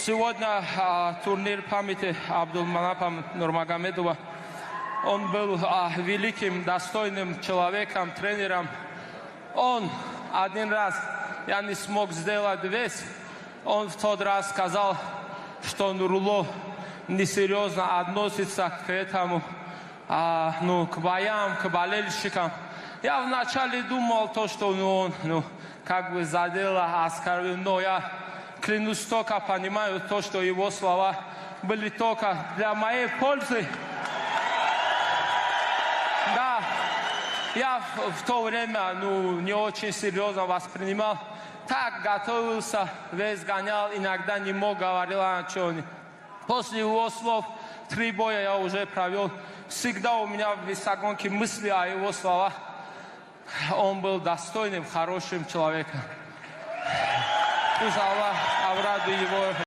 Сегодня турнир памяти Абдулманапа Нурмагомедова. Он был великим, достойным человеком, тренером. Он один раз, я не смог сделать вес, он в тот раз сказал, что Нурло несерьезно относится к этому, к боям, к болельщикам. Я вначале думал, что он как бы задел, оскорбил, но я клянусь, только понимаю то, что его слова были только для моей пользы. Да, я в то время не очень серьезно воспринимал. Так готовился, весь гонял, иногда не мог говорить о чем. После его слов 3 боя я уже провел. Всегда у меня в весогонке мысли о его словах. Он был достойным, хорошим человеком. Пусть Аллах обрадует его.